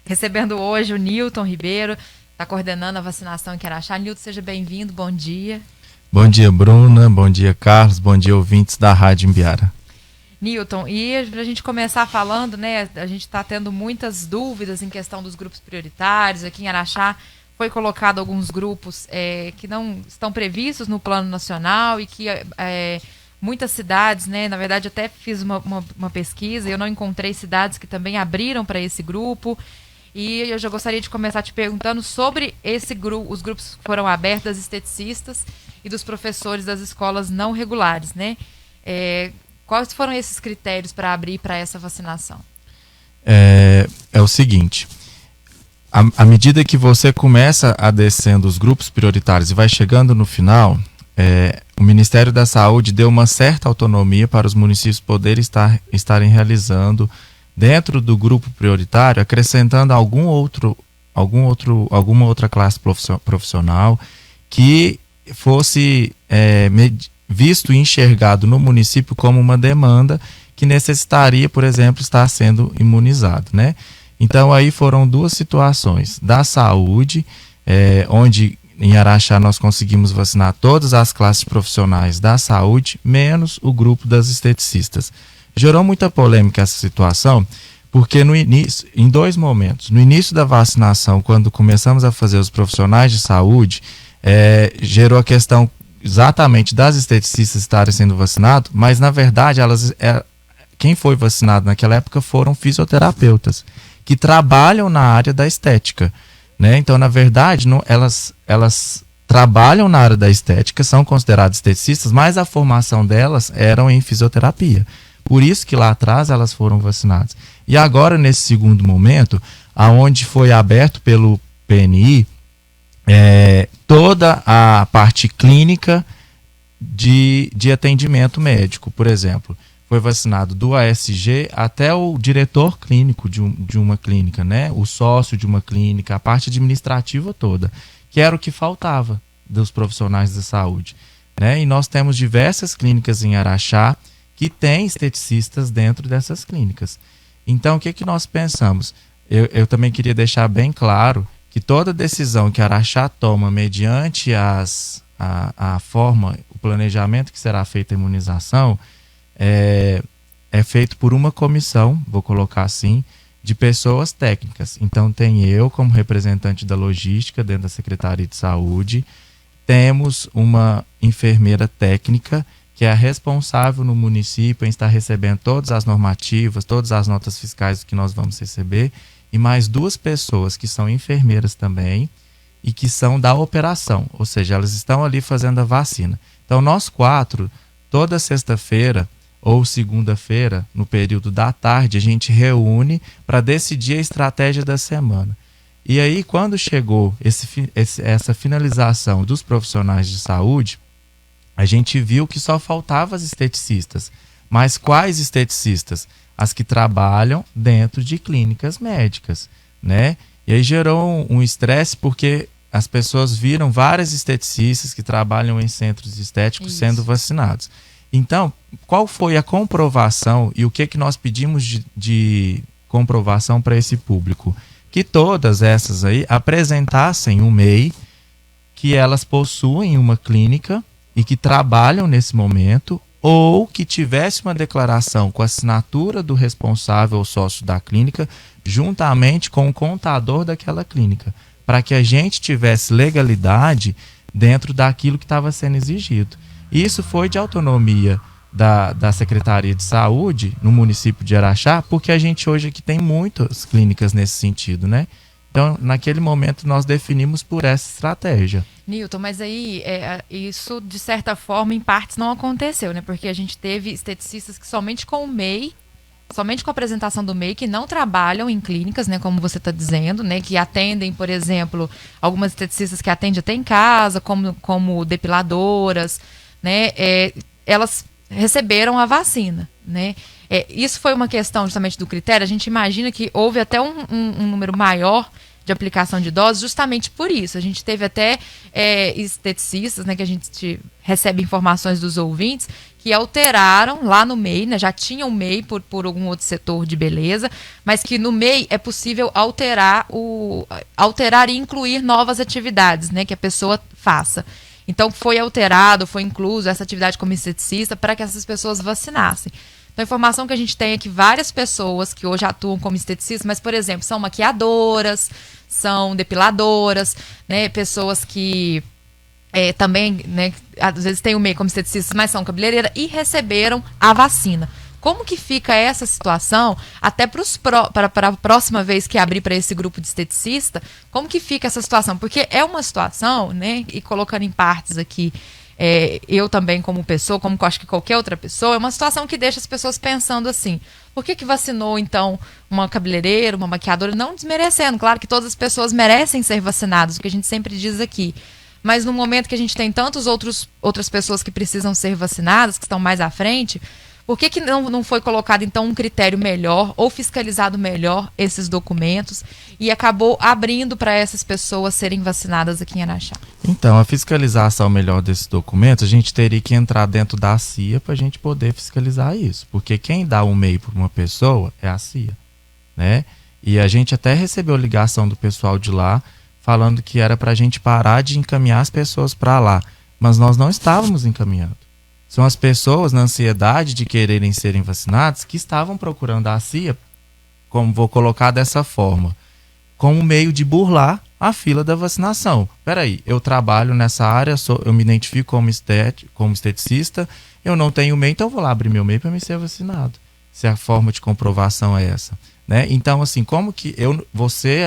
recebendo hoje o Newton Ribeiro, está coordenando a vacinação em Araxá. Newton, seja bem-vindo, bom dia. Bom dia, Bruna, bom dia, Carlos, bom dia, ouvintes da Rádio Imbirara. Newton, e para a gente começar falando, né, a gente está tendo muitas dúvidas em questão dos grupos prioritários. Aqui em Araxá foi colocado alguns grupos que não estão previstos no Plano Nacional e que muitas cidades, né, na verdade até fiz uma pesquisa e eu não encontrei cidades que também abriram para esse grupo. E eu já gostaria de começar te perguntando sobre esse grupo, os grupos que foram abertos das esteticistas e dos professores das escolas não regulares, né? Quais foram esses critérios para abrir para essa vacinação? É o seguinte, à medida que você começa a descendo os grupos prioritários e vai chegando no final, o Ministério da Saúde deu uma certa autonomia para os municípios poderem estarem realizando dentro do grupo prioritário, acrescentando alguma outra classe profissional que fosse visto e enxergado no município como uma demanda que necessitaria, por exemplo, estar sendo imunizado, né? Então aí foram duas situações da saúde, onde em Araxá nós conseguimos vacinar todas as classes profissionais da saúde, menos o grupo das esteticistas. Gerou muita polêmica essa situação, porque no início, em dois momentos, no início da vacinação, quando começamos a fazer os profissionais de saúde, gerou a questão exatamente das esteticistas estarem sendo vacinados, mas na verdade quem foi vacinado naquela época foram fisioterapeutas, que trabalham na área da estética, né? Então, na verdade, elas trabalham na área da estética, são consideradas esteticistas, mas a formação delas eram em fisioterapia. Por isso que lá atrás elas foram vacinadas. E agora, nesse segundo momento, aonde foi aberto pelo PNI, toda a parte clínica de atendimento médico, por exemplo, foi vacinado do ASG até o diretor clínico de uma clínica, né? O sócio de uma clínica, a parte administrativa toda, que era o que faltava dos profissionais da saúde, né? E nós temos diversas clínicas em Araxá que têm esteticistas dentro dessas clínicas. Então, o que nós pensamos? Eu também queria deixar bem claro que toda decisão que Araxá toma mediante a forma, o planejamento que será feita a imunização, é feito por uma comissão, vou colocar assim, de pessoas técnicas. Então tem eu como representante da logística dentro da Secretaria de Saúde, temos uma enfermeira técnica que é a responsável no município em estar recebendo todas as normativas, todas as notas fiscais que nós vamos receber, e mais duas pessoas que são enfermeiras também e que são da operação, ou seja, elas estão ali fazendo a vacina. Então nós quatro, toda sexta-feira ou segunda-feira, no período da tarde, a gente reúne para decidir a estratégia da semana. E aí, quando chegou essa finalização dos profissionais de saúde, a gente viu que só faltavam as esteticistas. Mas quais esteticistas? As que trabalham dentro de clínicas médicas, né? E aí gerou um estresse porque as pessoas viram várias esteticistas que trabalham em centros estéticos sendo vacinados. Então, qual foi a comprovação e o que nós pedimos de comprovação para esse público? Que todas essas aí apresentassem um MEI, que elas possuem uma clínica e que trabalham nesse momento, ou que tivesse uma declaração com a assinatura do responsável ou sócio da clínica, juntamente com o contador daquela clínica, para que a gente tivesse legalidade dentro daquilo que estava sendo exigido. Isso foi de autonomia da Secretaria de Saúde no município de Araxá, porque a gente hoje aqui tem muitas clínicas nesse sentido, né? Então, naquele momento, nós definimos por essa estratégia. Newton, mas aí isso, de certa forma, em partes não aconteceu, né? Porque a gente teve esteticistas que somente com o MEI, somente com a apresentação do MEI, que não trabalham em clínicas, né? Como você está dizendo, né? Que atendem, por exemplo, algumas esteticistas que atendem até em casa, como depiladoras, né? Elas receberam a vacina, né? Isso foi uma questão justamente do critério. A gente imagina que houve até um número maior de aplicação de doses, justamente por isso. A gente teve até esteticistas, né, que a gente recebe informações dos ouvintes, que alteraram lá no MEI, né, já tinham MEI por algum outro setor de beleza, mas que no MEI é possível alterar e incluir novas atividades, né, que a pessoa faça. Então foi alterado, foi incluso essa atividade como esteticista para que essas pessoas vacinassem. Então, a informação que a gente tem é que várias pessoas que hoje atuam como esteticistas, mas, por exemplo, são maquiadoras, são depiladoras, né, pessoas que também, né, às vezes têm o MEI como esteticistas, mas são cabeleireiras e receberam a vacina. Como que fica essa situação, até para a próxima vez que abrir para esse grupo de esteticista, como que fica essa situação? Porque é uma situação, né, e colocando em partes aqui, eu também como pessoa, como acho que qualquer outra pessoa, é uma situação que deixa as pessoas pensando assim, por que vacinou então uma cabeleireira, uma maquiadora, não desmerecendo, claro que todas as pessoas merecem ser vacinadas, o que a gente sempre diz aqui, mas no momento que a gente tem tantas outras pessoas que precisam ser vacinadas, que estão mais à frente, por que não foi colocado, então, um critério melhor ou fiscalizado melhor esses documentos e acabou abrindo para essas pessoas serem vacinadas aqui em Araxá? Então, a fiscalização melhor desses documentos, a gente teria que entrar dentro da CIA para a gente poder fiscalizar isso. Porque quem dá um MEI para uma pessoa é a CIA, né? E a gente até recebeu ligação do pessoal de lá falando que era para a gente parar de encaminhar as pessoas para lá. Mas nós não estávamos encaminhando. São as pessoas na ansiedade de quererem serem vacinadas que estavam procurando a CIA, como vou colocar dessa forma, como meio de burlar a fila da vacinação. Peraí, eu trabalho nessa área, eu me identifico como esteticista, eu não tenho MEI, então eu vou lá abrir meu MEI para me ser vacinado. Se a forma de comprovação é essa, né? Então, assim, como que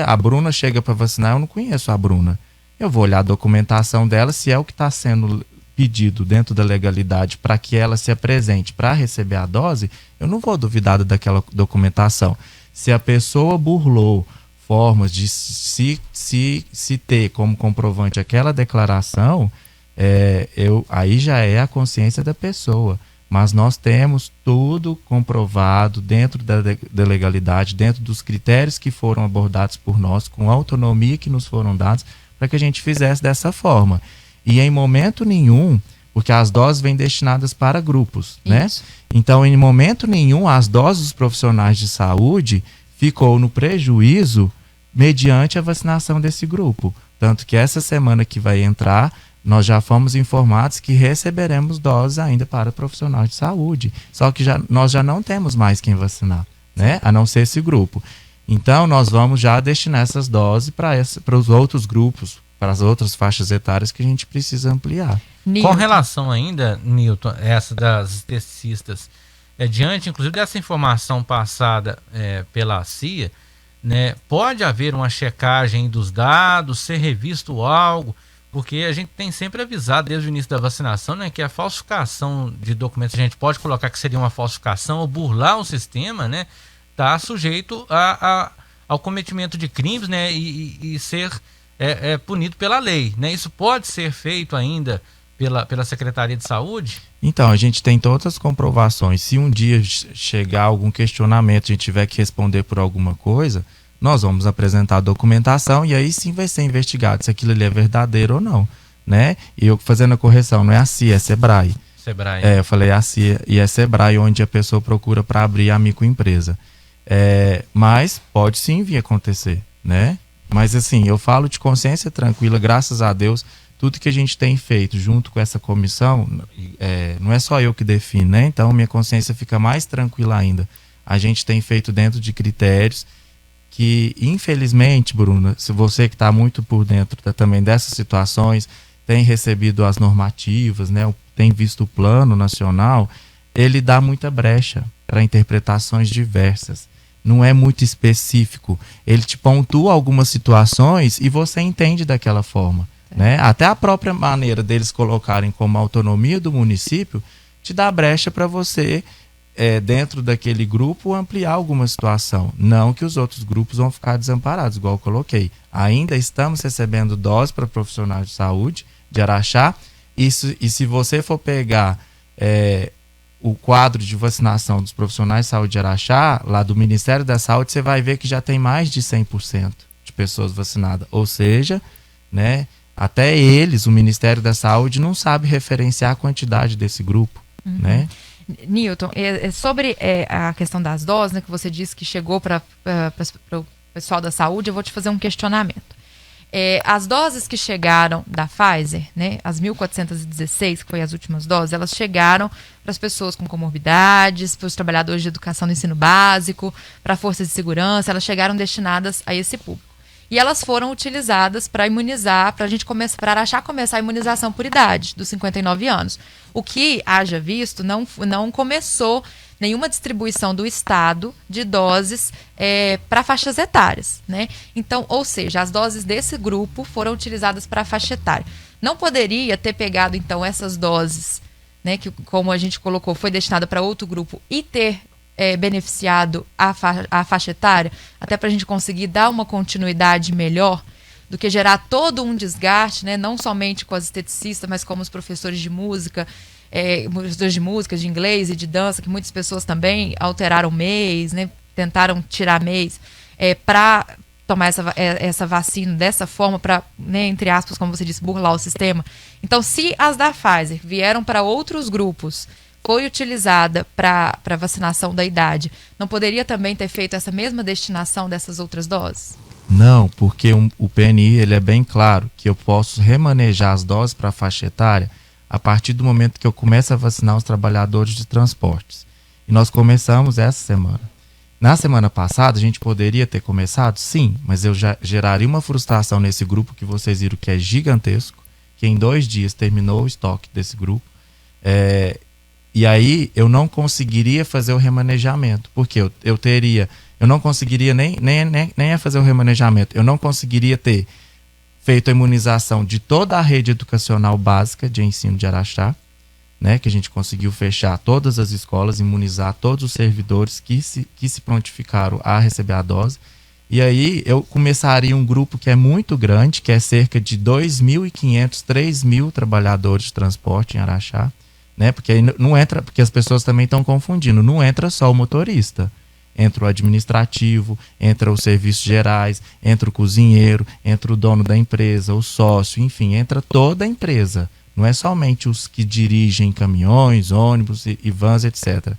a Bruna chega para vacinar, eu não conheço a Bruna. Eu vou olhar a documentação dela, se é o que está sendo pedido dentro da legalidade para que ela se apresente para receber a dose, eu não vou duvidar daquela documentação. Se a pessoa burlou formas de se ter como comprovante aquela declaração, aí já é a consciência da pessoa. Mas nós temos tudo comprovado dentro da legalidade, dentro dos critérios que foram abordados por nós, com a autonomia que nos foram dados, para que a gente fizesse dessa forma. E em momento nenhum, porque as doses vêm destinadas para grupos, né? Então, em momento nenhum, as doses dos profissionais de saúde ficou no prejuízo mediante a vacinação desse grupo. Tanto que essa semana que vai entrar, nós já fomos informados que receberemos doses ainda para profissionais de saúde. Só que nós já não temos mais quem vacinar, né? A não ser esse grupo. Então, nós vamos já destinar essas doses para os outros grupos, para as outras faixas etárias que a gente precisa ampliar. Com relação ainda, Nilton, essa das esteticistas, diante inclusive dessa informação passada pela CIA, né, pode haver uma checagem dos dados, ser revisto algo, porque a gente tem sempre avisado desde o início da vacinação, né, que a falsificação de documentos, a gente pode colocar que seria uma falsificação ou burlar o sistema, né, está sujeito ao cometimento de crimes, né, e ser punido pela lei, né? Isso pode ser feito ainda pela Secretaria de Saúde? Então, a gente tem todas as comprovações. Se um dia chegar algum questionamento, a gente tiver que responder por alguma coisa, nós vamos apresentar a documentação e aí sim vai ser investigado se aquilo ali é verdadeiro ou não, né? E eu fazendo a correção, não é a CIA, é Sebrae. Sebrae. Eu falei a CIA e é Sebrae, onde a pessoa procura para abrir a microempresa. Mas pode sim vir acontecer, né? Mas assim, eu falo de consciência tranquila, graças a Deus, tudo que a gente tem feito junto com essa comissão, não é só eu que defino, né? Então minha consciência fica mais tranquila ainda. A gente tem feito dentro de critérios que, infelizmente, Bruna, se você que está muito por dentro também dessas situações, tem recebido as normativas, né? Tem visto o plano nacional, ele dá muita brecha para interpretações diversas. Não é muito específico. Ele te pontua algumas situações e você entende daquela forma, né? Até a própria maneira deles colocarem como autonomia do município te dá brecha para você, dentro daquele grupo, ampliar alguma situação. Não que os outros grupos vão ficar desamparados, igual eu coloquei. Ainda estamos recebendo doses para profissionais de saúde de Araxá. E se você for pegar o quadro de vacinação dos profissionais de saúde de Araxá, lá do Ministério da Saúde, você vai ver que já tem mais de 100% de pessoas vacinadas. Ou seja, né, até eles, o Ministério da Saúde, não sabe referenciar a quantidade desse grupo, né? Newton, sobre a questão das doses, né, que você disse que chegou para o pessoal da saúde, eu vou te fazer um questionamento. As doses que chegaram da Pfizer, né, as 1.416, que foi as últimas doses, elas chegaram para as pessoas com comorbidades, para os trabalhadores de educação no ensino básico, para forças de segurança, elas chegaram destinadas a esse público. E elas foram utilizadas para imunizar, para a gente começar a imunização por idade, dos 59 anos. O que, haja visto, não começou nenhuma distribuição do Estado de doses para faixas etárias, né? Então, ou seja, as doses desse grupo foram utilizadas para a faixa etária. Não poderia ter pegado, então, essas doses, né, que, como a gente colocou, foi destinada para outro grupo e ter beneficiado a faixa etária, até para a gente conseguir dar uma continuidade melhor do que gerar todo um desgaste, né, não somente com as esteticistas, mas como os professores de música, professores de música, de inglês e de dança, que muitas pessoas também alteraram mês, né, tentaram tirar mês para tomar essa vacina dessa forma, para, né, entre aspas, como você disse, burlar o sistema. Então, se as da Pfizer vieram para outros grupos, foi utilizada para vacinação da idade, não poderia também ter feito essa mesma destinação dessas outras doses? Não, porque o PNI ele é bem claro que eu posso remanejar as doses para a faixa etária a partir do momento que eu começo a vacinar os trabalhadores de transportes. E nós começamos essa semana. Na semana passada, a gente poderia ter começado? Sim, mas eu já geraria uma frustração nesse grupo que vocês viram que é gigantesco, que em 2 dias terminou o estoque desse grupo. E aí eu não conseguiria fazer o remanejamento, porque eu não conseguiria nem fazer o remanejamento, eu não conseguiria ter feito a imunização de toda a rede educacional básica de ensino de Araxá, né, que a gente conseguiu fechar todas as escolas, imunizar todos os servidores que se prontificaram a receber a dose. E aí eu começaria um grupo que é muito grande, que é cerca de 2.500, 3.000 trabalhadores de transporte em Araxá, né? Porque aí não entra, porque as pessoas também estão confundindo, não entra só o motorista, entra o administrativo, entra os serviços gerais, entra o cozinheiro, entra o dono da empresa, o sócio, enfim, entra toda a empresa, não é somente os que dirigem caminhões, ônibus e vans, etc.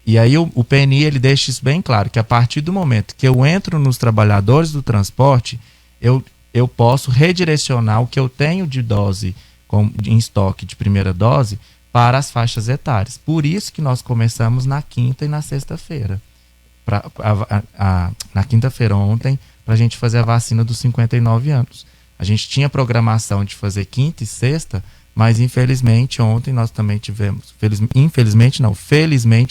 E aí o PNI ele deixa isso bem claro, que a partir do momento que eu entro nos trabalhadores do transporte, eu posso redirecionar o que eu tenho de dose em estoque de primeira dose para as faixas etárias. Por isso que nós começamos na quinta e na sexta-feira. Na quinta-feira ontem, para a gente fazer a vacina dos 59 anos. A gente tinha programação de fazer quinta e sexta, mas infelizmente ontem nós também tivemos, felizmente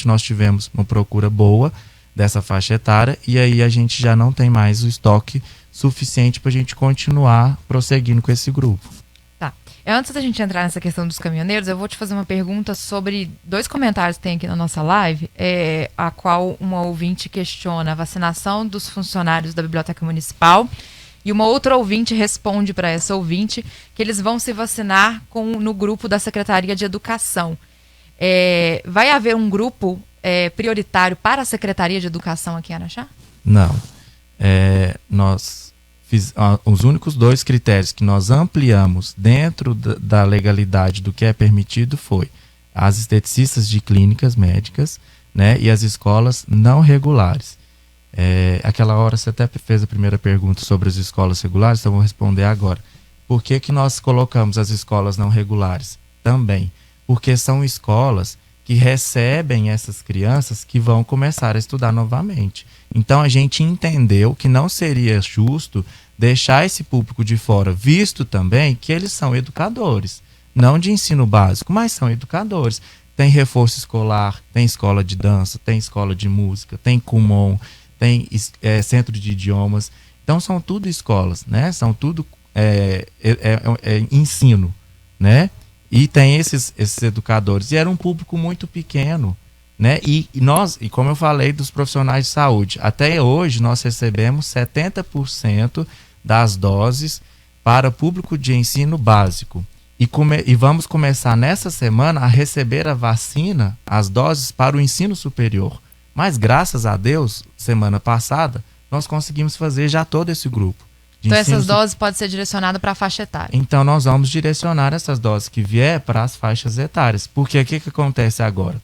nós tivemos uma procura boa dessa faixa etária e aí a gente já não tem mais o estoque suficiente para a gente continuar prosseguindo com esse grupo. Antes da gente entrar nessa questão dos caminhoneiros, eu vou te fazer uma pergunta sobre 2 comentários que tem aqui na nossa live, a qual uma ouvinte questiona a vacinação dos funcionários da Biblioteca Municipal e uma outra ouvinte responde para essa ouvinte que eles vão se vacinar no grupo da Secretaria de Educação. Vai haver um grupo prioritário para a Secretaria de Educação aqui em Araxá? Não. Os únicos 2 critérios que nós ampliamos dentro da legalidade do que é permitido foi as esteticistas de clínicas médicas, né, e as escolas não regulares. Aquela hora você até fez a primeira pergunta sobre as escolas regulares, então eu vou responder agora. Por que nós colocamos as escolas não regulares? Também porque são escolas que recebem essas crianças que vão começar a estudar novamente. Então a gente entendeu que não seria justo deixar esse público de fora, visto também que eles são educadores, não de ensino básico, mas são educadores. Tem reforço escolar, tem escola de dança, tem escola de música, tem Kumon, tem centro de idiomas. Então são tudo escolas, né? São tudo ensino, né? E tem esses educadores. E era um público muito pequeno, né? E como eu falei dos profissionais de saúde, até hoje nós recebemos 70% das doses para público de ensino básico. E vamos começar nessa semana a receber a vacina, as doses para o ensino superior. Mas graças a Deus, semana passada, nós conseguimos fazer já todo esse grupo. Então essas doses podem ser direcionadas para a faixa etária. Então nós vamos direcionar essas doses que vier para as faixas etárias. Porque o que acontece agora?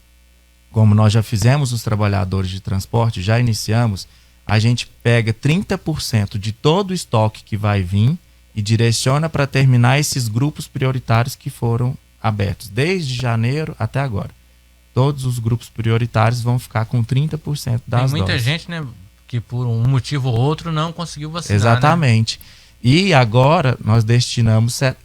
Como nós já fizemos os trabalhadores de transporte, já iniciamos, a gente pega 30% de todo o estoque que vai vir e direciona para terminar esses grupos prioritários que foram abertos desde janeiro até agora. Todos os grupos prioritários vão ficar com 30% das doses. Tem muita gente, né, que por um motivo ou outro não conseguiu vacinar. Exatamente. Né? E agora nós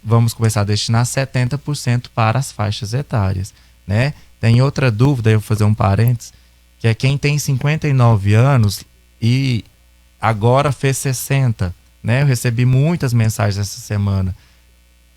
vamos começar a destinar 70% para as faixas etárias, né? Tem outra dúvida, eu vou fazer um parênteses, que é quem tem 59 anos e agora fez 60, né? Eu recebi muitas mensagens essa semana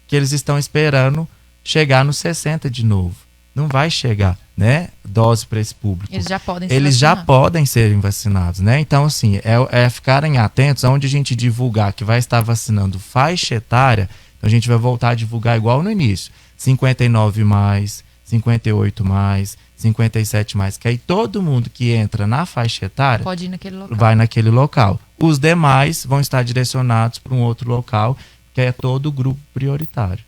que eles estão esperando chegar nos 60 de novo. Não vai chegar, né? Dose para esse público. Eles já podem serem vacinados, né? Então, assim, é ficarem atentos aonde a gente divulgar que vai estar vacinando faixa etária. Então, a gente vai voltar a divulgar igual no início. 59 mais, 58 mais, 57 mais. Que aí todo mundo que entra na faixa etária pode ir naquele local. Vai naquele local. Os demais vão estar direcionados para um outro local, que é todo o grupo prioritário.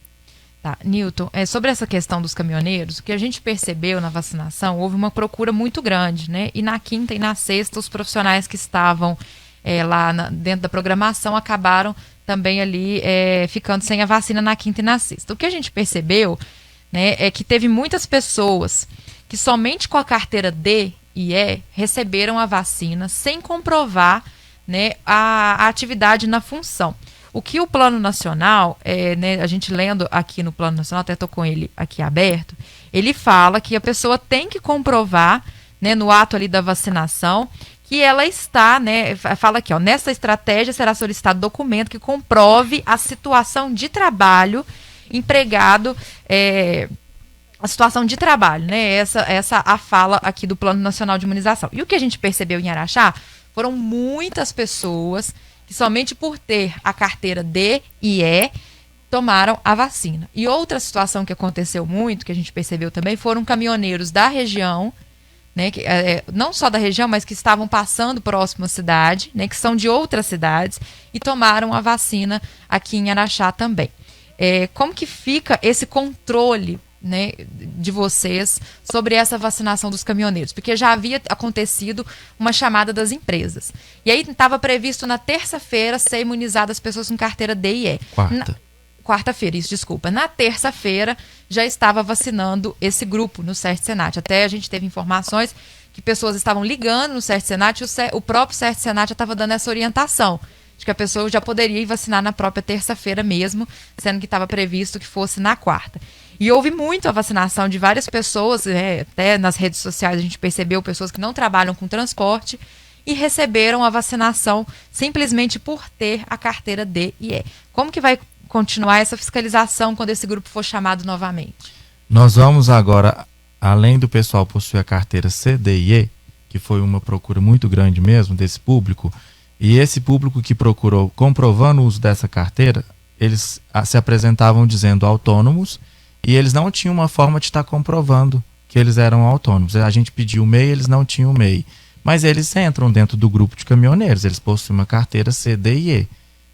Tá, Newton, sobre essa questão dos caminhoneiros, o que a gente percebeu na vacinação, houve uma procura muito grande, né? E na quinta e na sexta, os profissionais que estavam lá dentro da programação acabaram também ali ficando sem a vacina na quinta e na sexta. O que a gente percebeu, né, é que teve muitas pessoas que somente com a carteira D e E receberam a vacina sem comprovar, né, a atividade na função. O que o Plano Nacional, né, a gente lendo aqui no Plano Nacional, até estou com ele aqui aberto, ele fala que a pessoa tem que comprovar, né, no ato ali da vacinação, que ela está, né, fala aqui, ó, nessa estratégia será solicitado documento que comprove a situação de trabalho empregado, a situação de trabalho, né, essa a fala aqui do Plano Nacional de Imunização. E o que a gente percebeu em Araxá foram muitas pessoas que somente por ter a carteira D e E tomaram a vacina. E outra situação que aconteceu muito, que a gente percebeu também, foram caminhoneiros da região, né, que, não só da região, mas que estavam passando próximo à cidade, né, que são de outras cidades, e tomaram a vacina aqui em Araxá também. Como que fica esse controle, né, de vocês sobre essa vacinação dos caminhoneiros? Porque já havia acontecido uma chamada das empresas. E aí estava previsto na terça-feira ser imunizadas as pessoas com carteira D e E. Quarta-feira, isso, desculpa. Na terça-feira já estava vacinando esse grupo no CERT-Senat. Até a gente teve informações que pessoas estavam ligando no CERT-Senat e o próprio CERT-Senat já estava dando essa orientação de que a pessoa já poderia ir vacinar na própria terça-feira mesmo, sendo que estava previsto que fosse na quarta. E houve muito a vacinação de várias pessoas, até nas redes sociais a gente percebeu pessoas que não trabalham com transporte e receberam a vacinação simplesmente por ter a carteira D e E. Como que vai continuar essa fiscalização quando esse grupo for chamado novamente? Nós vamos agora, além do pessoal possuir a carteira C, D e E, que foi uma procura muito grande mesmo desse público, e esse público que procurou comprovando o uso dessa carteira, eles se apresentavam dizendo autônomos, e eles não tinham uma forma de estar comprovando que eles eram autônomos. A gente pediu o MEI, eles não tinham o MEI. Mas eles entram dentro do grupo de caminhoneiros, eles possuem uma carteira C, D e E,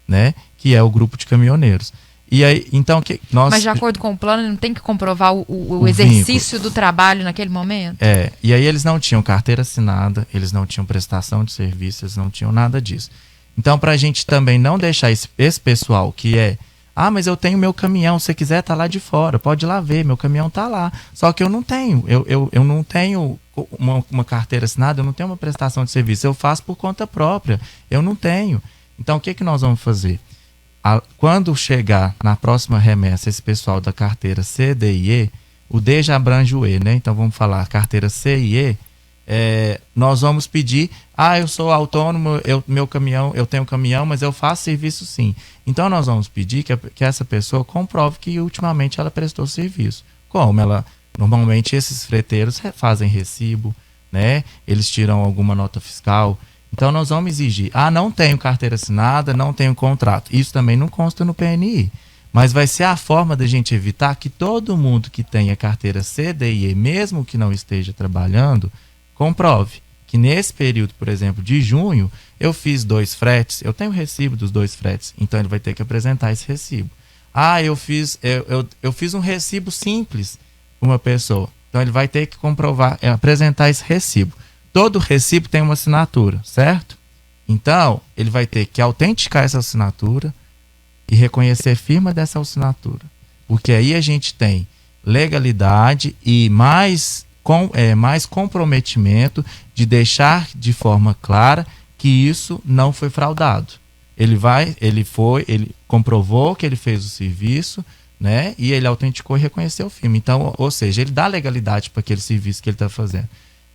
né? Que é o grupo de caminhoneiros. E aí, então, Mas de acordo com o plano, não tem que comprovar o exercício do trabalho naquele momento? E aí eles não tinham carteira assinada, eles não tinham prestação de serviço, eles não tinham nada disso. Então, para a gente também não deixar esse pessoal que mas eu tenho meu caminhão, se você quiser tá lá de fora, pode ir lá ver, meu caminhão tá lá. Só que eu não tenho, eu não tenho uma carteira assinada, eu não tenho uma prestação de serviço, eu faço por conta própria, eu não tenho. Então, o que nós vamos fazer? Quando chegar na próxima remessa esse pessoal da carteira C, D e E, o D já abrange o E, né? Então vamos falar carteira C e E, nós vamos pedir, eu sou autônomo, meu caminhão, eu tenho caminhão, mas eu faço serviço sim. Então nós vamos pedir que essa pessoa comprove que ultimamente ela prestou serviço. Como normalmente esses freteiros fazem recibo, né? Eles tiram alguma nota fiscal. Então nós vamos exigir, não tenho carteira assinada, não tenho contrato. Isso também não consta no PNI. Mas vai ser a forma da gente evitar que todo mundo que tenha carteira C, D e E, mesmo que não esteja trabalhando, comprove que nesse período, por exemplo, de junho, eu fiz 2 fretes, eu tenho o recibo dos 2 fretes, então ele vai ter que apresentar esse recibo. Eu fiz um recibo simples para uma pessoa, então ele vai ter que apresentar esse recibo. Todo recibo tem uma assinatura, certo? Então, ele vai ter que autenticar essa assinatura e reconhecer a firma dessa assinatura. Porque aí a gente tem legalidade e mais comprometimento de deixar de forma clara que isso não foi fraudado. Ele comprovou que ele fez o serviço, né? E ele autenticou e reconheceu o firma. Então, ou seja, ele dá legalidade para aquele serviço que ele está fazendo.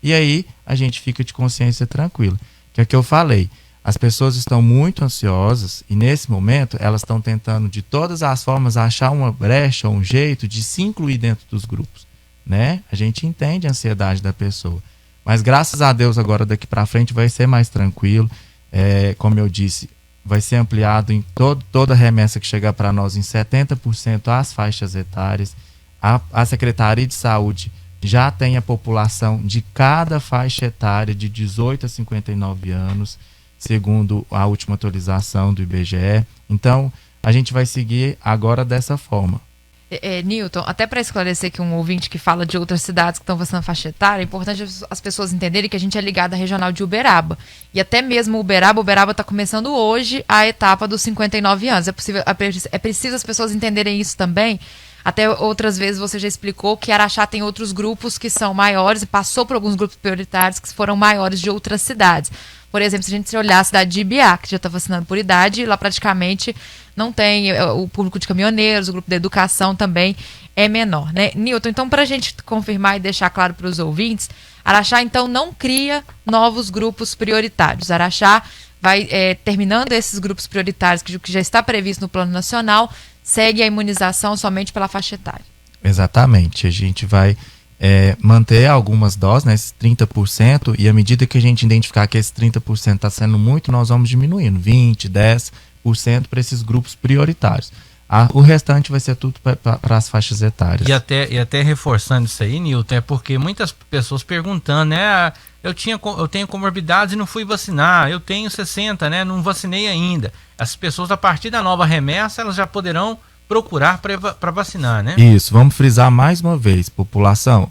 E aí a gente fica de consciência tranquila. Que é o que eu falei. As pessoas estão muito ansiosas e nesse momento elas estão tentando de todas as formas achar uma brecha, um jeito de se incluir dentro dos grupos, né? A gente entende a ansiedade da pessoa, mas graças a Deus agora daqui para frente vai ser mais tranquilo. Como eu disse, vai ser ampliado em toda a remessa que chegar para nós em 70% as faixas etárias. A Secretaria de Saúde já tem a população de cada faixa etária de 18 a 59 anos, segundo a última atualização do IBGE. Então, a gente vai seguir agora dessa forma. Newton, até para esclarecer que um ouvinte que fala de outras cidades que estão vacinando faixa etária, é importante as pessoas entenderem que a gente é ligado à regional de Uberaba. E até mesmo Uberaba está começando hoje a etapa dos 59 anos. É preciso as pessoas entenderem isso também. Até outras vezes você já explicou que Araxá tem outros grupos que são maiores e passou por alguns grupos prioritários que foram maiores de outras cidades. Por exemplo, se a gente olhar a cidade de Ibiá, que já está vacinando por idade, lá praticamente não tem o público de caminhoneiros, o grupo da educação também é menor, né? Newton, então para a gente confirmar e deixar claro para os ouvintes, Araxá então não cria novos grupos prioritários. Araxá vai, terminando esses grupos prioritários que já está previsto no Plano Nacional, segue a imunização somente pela faixa etária. Exatamente, a gente vai manter algumas doses, né, esses 30%, e à medida que a gente identificar que esse 30% está sendo muito, nós vamos diminuindo, 20%, 10% para esses grupos prioritários. O restante vai ser tudo para as faixas etárias. E até reforçando isso aí, Newton, é porque muitas pessoas perguntando, né, eu tenho comorbidades e não fui vacinar, eu tenho 60, né, não vacinei ainda. As pessoas, a partir da nova remessa, elas já poderão procurar para vacinar, né? Isso, vamos frisar mais uma vez, população.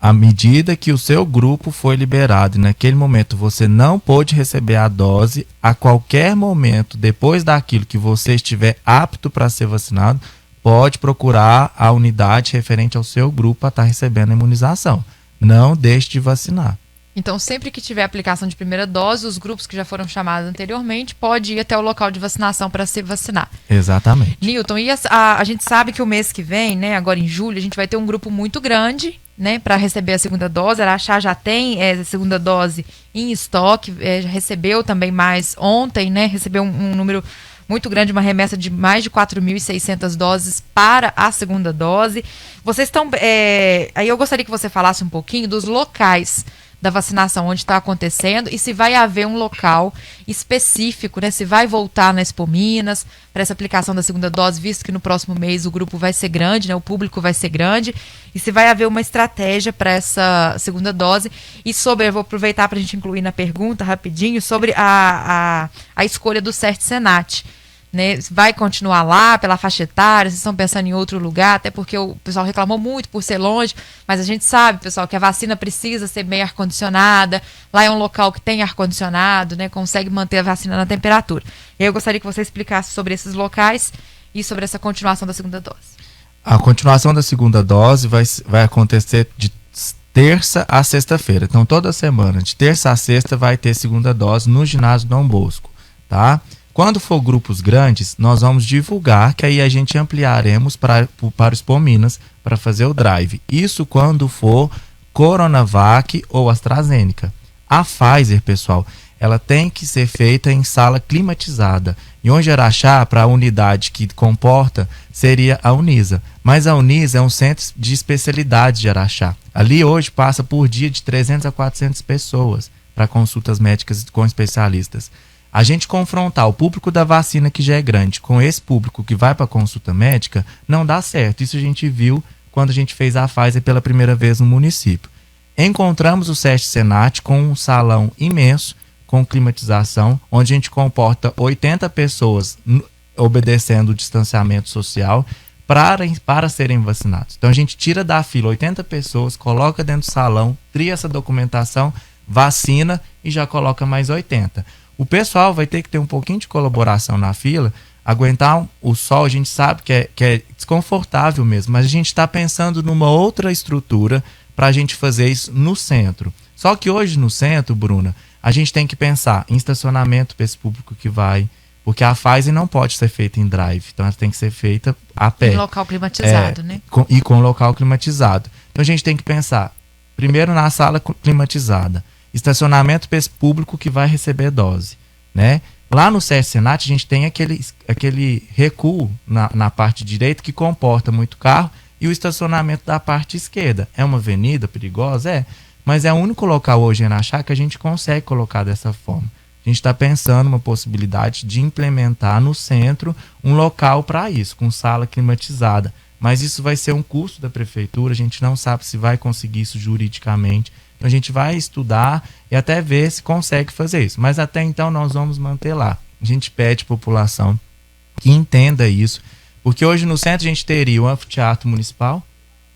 À medida que o seu grupo foi liberado e naquele momento você não pôde receber a dose, a qualquer momento, depois daquilo que você estiver apto para ser vacinado, pode procurar a unidade referente ao seu grupo para estar recebendo a imunização. Não deixe de vacinar. Então, sempre que tiver aplicação de primeira dose, os grupos que já foram chamados anteriormente, pode ir até o local de vacinação para se vacinar. Exatamente. Newton, e a gente sabe que o mês que vem, né, agora em julho, a gente vai ter um grupo muito grande, né, para receber a segunda dose. A Araxá já tem a segunda dose em estoque, já recebeu também mais ontem, né, recebeu um número muito grande, uma remessa de mais de 4.600 doses para a segunda dose. Vocês estão... aí eu gostaria que você falasse um pouquinho dos locais da vacinação, onde está acontecendo, e se vai haver um local específico, né? Se vai voltar na Expo Minas para essa aplicação da segunda dose, visto que no próximo mês o grupo vai ser grande, né? O público vai ser grande, e se vai haver uma estratégia para essa segunda dose. E eu vou aproveitar para a gente incluir na pergunta rapidinho sobre a escolha do CERT-Senat. Né, vai continuar lá pela faixa etária, vocês estão pensando em outro lugar, até porque o pessoal reclamou muito por ser longe, mas a gente sabe, pessoal, que a vacina precisa ser bem ar-condicionada, lá é um local que tem ar-condicionado, né, consegue manter a vacina na temperatura. Eu gostaria que você explicasse sobre esses locais e sobre essa continuação da segunda dose. A continuação da segunda dose vai acontecer de terça a sexta-feira, então toda semana, de terça a sexta, vai ter segunda dose no ginásio Dom Bosco, tá? Quando for grupos grandes, nós vamos divulgar, que aí a gente ampliaremos para o Expo Minas para fazer o drive. Isso quando for Coronavac ou AstraZeneca. A Pfizer, pessoal, ela tem que ser feita em sala climatizada. E onde Araxá, para a unidade que comporta, seria a Unisa. Mas a Unisa é um centro de especialidade de Araxá. Ali hoje passa por dia de 300 a 400 pessoas para consultas médicas com especialistas. A gente confrontar o público da vacina, que já é grande, com esse público que vai para consulta médica, não dá certo. Isso a gente viu quando a gente fez a Pfizer pela primeira vez no município. Encontramos o SESC Senat com um salão imenso, com climatização, onde a gente comporta 80 pessoas obedecendo o distanciamento social para serem vacinados. Então a gente tira da fila 80 pessoas, coloca dentro do salão, tria essa documentação, vacina e já coloca mais 80. O pessoal vai ter que ter um pouquinho de colaboração na fila, aguentar o sol, a gente sabe que é desconfortável mesmo, mas a gente está pensando numa outra estrutura para a gente fazer isso no centro. Só que hoje no centro, Bruna, a gente tem que pensar em estacionamento para esse público que vai, porque a Pfizer não pode ser feita em drive, então ela tem que ser feita a pé. Em local climatizado, né? Com local climatizado. Então a gente tem que pensar, primeiro na sala climatizada, estacionamento para esse público que vai receber dose, né? Lá no SESC Senat a gente tem aquele recuo na parte direita que comporta muito carro e o estacionamento da parte esquerda. É uma avenida perigosa? É. Mas é o único local hoje em Araxá que a gente consegue colocar dessa forma. A gente está pensando uma possibilidade de implementar no centro um local para isso, com sala climatizada. Mas isso vai ser um custo da prefeitura, a gente não sabe se vai conseguir isso juridicamente. Então a gente vai estudar e até ver se consegue fazer isso. Mas até então nós vamos manter lá. A gente pede à população que entenda isso, porque hoje no centro a gente teria o anfiteatro municipal,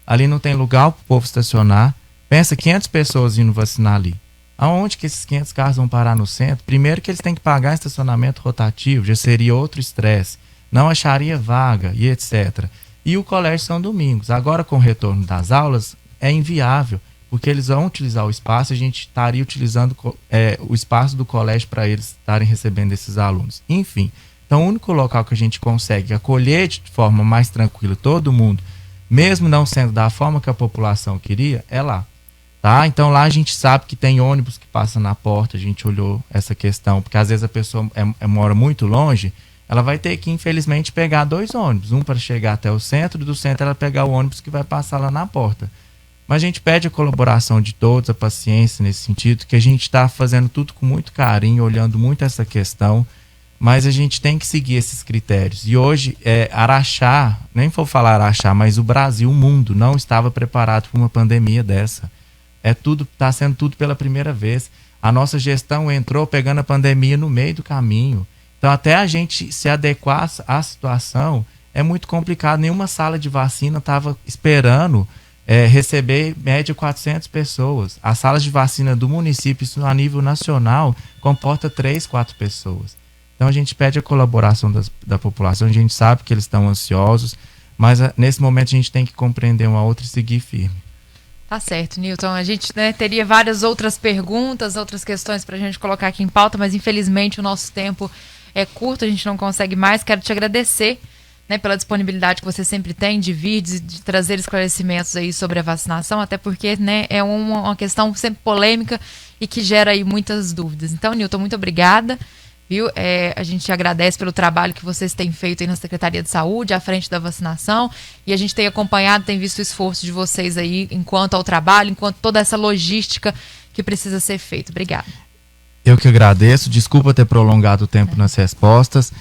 ali não tem lugar para o povo estacionar. Pensa, 500 pessoas indo vacinar ali. Aonde que esses 500 carros vão parar no centro? Primeiro que eles têm que pagar estacionamento rotativo, já seria outro estresse. Não acharia vaga e etc. E o Colégio São Domingos. Agora, com o retorno das aulas, é inviável, porque eles vão utilizar o espaço, a gente estaria utilizando o espaço do colégio para eles estarem recebendo esses alunos. Enfim, então o único local que a gente consegue acolher de forma mais tranquila todo mundo, mesmo não sendo da forma que a população queria, é lá. Tá? Então lá a gente sabe que tem ônibus que passa na porta, a gente olhou essa questão, porque às vezes a pessoa mora muito longe, ela vai ter que infelizmente pegar 2 ônibus, um para chegar até o centro, e do centro ela pegar o ônibus que vai passar lá na porta. Mas a gente pede a colaboração de todos, a paciência nesse sentido, que a gente está fazendo tudo com muito carinho, olhando muito essa questão, mas a gente tem que seguir esses critérios. E hoje, Araxá, nem vou falar Araxá, mas o Brasil, o mundo, não estava preparado para uma pandemia dessa. Está sendo tudo pela primeira vez. A nossa gestão entrou pegando a pandemia no meio do caminho. Então, até a gente se adequar à situação, é muito complicado. Nenhuma sala de vacina estava esperando receber média 400 pessoas. As salas de vacina do município, isso a nível nacional, comporta 3, 4 pessoas. Então, a gente pede a colaboração da população. A gente sabe que eles estão ansiosos, mas nesse momento a gente tem que compreender uma outra e seguir firme. Tá certo, Newton. A gente teria várias outras perguntas, outras questões para a gente colocar aqui em pauta, mas infelizmente o nosso tempo é curto, a gente não consegue mais. Quero te agradecer, pela disponibilidade que você sempre tem de vir, de trazer esclarecimentos aí sobre a vacinação, até porque é uma questão sempre polêmica e que gera aí muitas dúvidas. Então, Newton, muito obrigada. Viu? A gente agradece pelo trabalho que vocês têm feito aí na Secretaria de Saúde, à frente da vacinação, e a gente tem acompanhado, tem visto o esforço de vocês aí enquanto ao trabalho, enquanto toda essa logística que precisa ser feita. Obrigada. Eu que agradeço, desculpa ter prolongado o tempo nas respostas,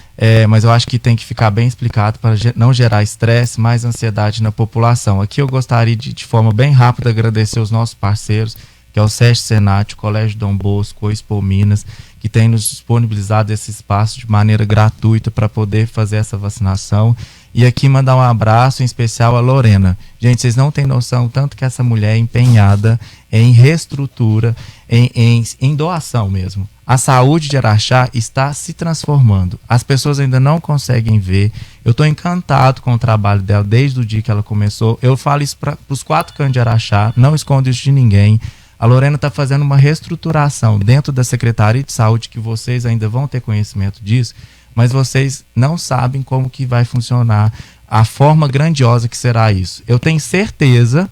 mas eu acho que tem que ficar bem explicado para não gerar estresse, mais ansiedade na população. Aqui eu gostaria de forma bem rápida agradecer os nossos parceiros, que é o SESC Senat, o Colégio Dom Bosco, o Expo Minas, que tem nos disponibilizado esse espaço de maneira gratuita para poder fazer essa vacinação. E aqui mandar um abraço em especial a Lorena. Gente, vocês não têm noção tanto que essa mulher é empenhada em reestrutura, em doação mesmo. A saúde de Araxá está se transformando. As pessoas ainda não conseguem ver. Eu estou encantado com o trabalho dela desde o dia que ela começou. Eu falo isso para os 4 cantos de Araxá, não escondo isso de ninguém. A Lorena está fazendo uma reestruturação dentro da Secretaria de Saúde, que vocês ainda vão ter conhecimento disso, mas vocês não sabem como que vai funcionar, a forma grandiosa que será isso. Eu tenho certeza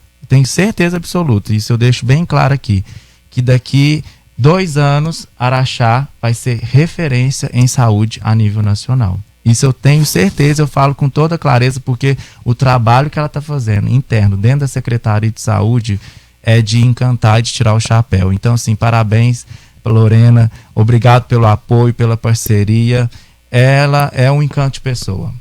absoluta, isso eu deixo bem claro aqui, que daqui 2 anos, Araxá vai ser referência em saúde a nível nacional. Isso eu tenho certeza, eu falo com toda clareza, porque o trabalho que ela está fazendo interno, dentro da Secretaria de Saúde, é de encantar, de tirar o chapéu. Então, assim, parabéns, Lorena, obrigado pelo apoio, pela parceria. Ela é um encanto de pessoa.